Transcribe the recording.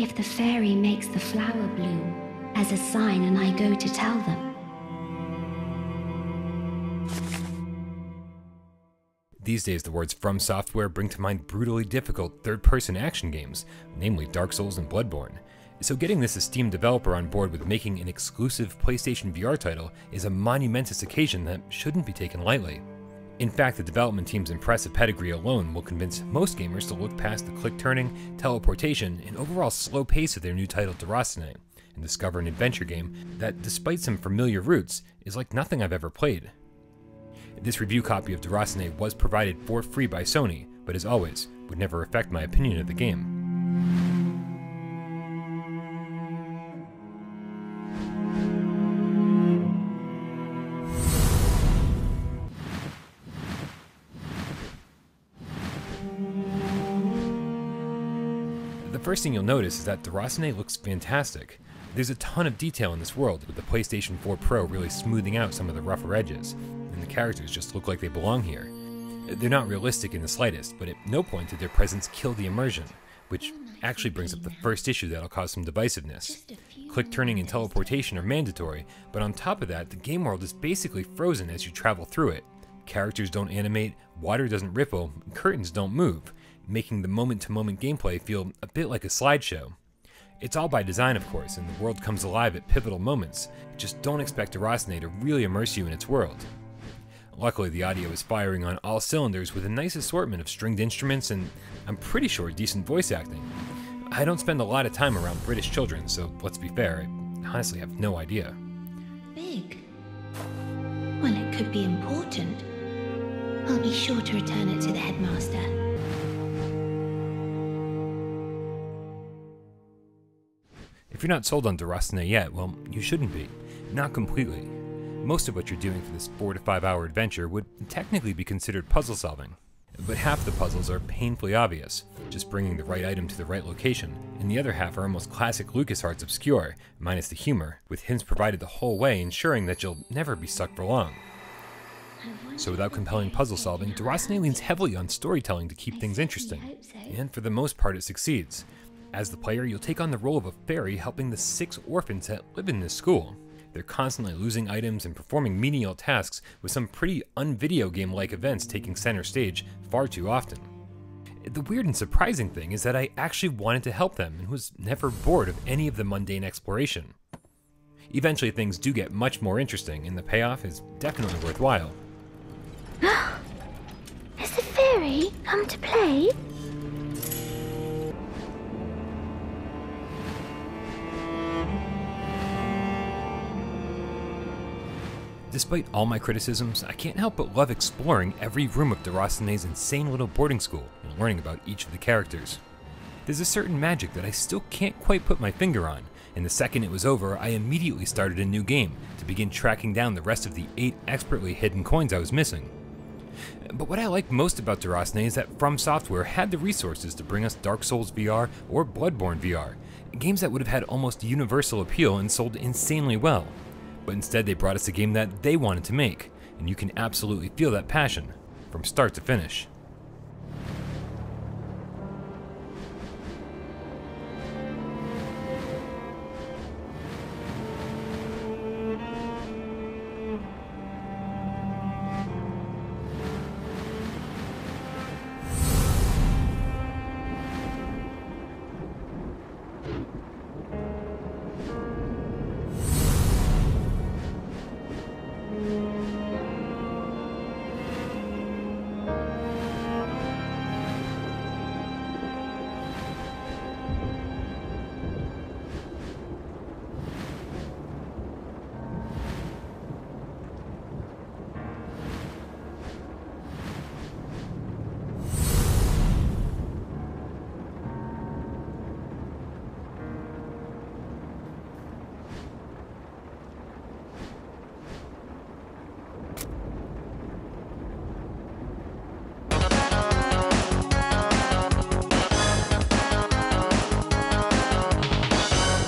if the fairy makes the flower bloom as a sign and I go to tell them? These days, the words FromSoftware bring to mind brutally difficult third-person action games, namely Dark Souls and Bloodborne. So getting this esteemed developer on board with making an exclusive PlayStation VR title is a monumentous occasion that shouldn't be taken lightly. In fact, the development team's impressive pedigree alone will convince most gamers to look past the click-turning, teleportation, and overall slow pace of their new title Déraciné, and discover an adventure game that, despite some familiar roots, is like nothing I've ever played. This review copy of Déraciné was provided for free by Sony, but as always, would never affect my opinion of the game. The first thing you'll notice is that Déraciné looks fantastic. There's a ton of detail in this world, with the PlayStation 4 Pro really smoothing out some of the rougher edges, and the characters just look like they belong here. They're not realistic in the slightest, but at no point did their presence kill the immersion, which actually brings up the first issue that'll cause some divisiveness. Click turning and teleportation are mandatory, but on top of that, the game world is basically frozen as you travel through it. Characters don't animate, water doesn't ripple, and curtains don't move, making the moment-to-moment gameplay feel a bit like a slideshow. It's all by design, of course, and the world comes alive at pivotal moments. Just don't expect Déraciné to really immerse you in its world. Luckily, the audio is firing on all cylinders with a nice assortment of stringed instruments and, I'm pretty sure, decent voice acting. I don't spend a lot of time around British children, so let's be fair, I honestly have no idea. Big? Well, it could be important. I'll be sure to return it to the headmaster. If you're not sold on Déraciné yet, well, you shouldn't be. Not completely. Most of what you're doing for this 4 to 5 hour adventure would technically be considered puzzle solving. But half the puzzles are painfully obvious, just bringing the right item to the right location, and the other half are almost classic LucasArts obscure, minus the humor, with hints provided the whole way ensuring that you'll never be stuck for long. So without compelling puzzle solving, Déraciné leans heavily on storytelling to keep things interesting, and for the most part it succeeds. As the player, you'll take on the role of a fairy helping the 6 orphans that live in this school. They're constantly losing items and performing menial tasks, with some pretty un-video game-like events taking center stage far too often. The weird and surprising thing is that I actually wanted to help them and was never bored of any of the mundane exploration. Eventually things do get much more interesting, and the payoff is definitely worthwhile. Has the fairy come to play? Despite all my criticisms, I can't help but love exploring every room of Déraciné's insane little boarding school and learning about each of the characters. There's a certain magic that I still can't quite put my finger on, and the second it was over, I immediately started a new game to begin tracking down the rest of the 8 expertly hidden coins I was missing. But what I like most about Déraciné is that FromSoftware had the resources to bring us Dark Souls VR or Bloodborne VR, games that would have had almost universal appeal and sold insanely well. But instead they brought us a game that they wanted to make, and you can absolutely feel that passion, from start to finish.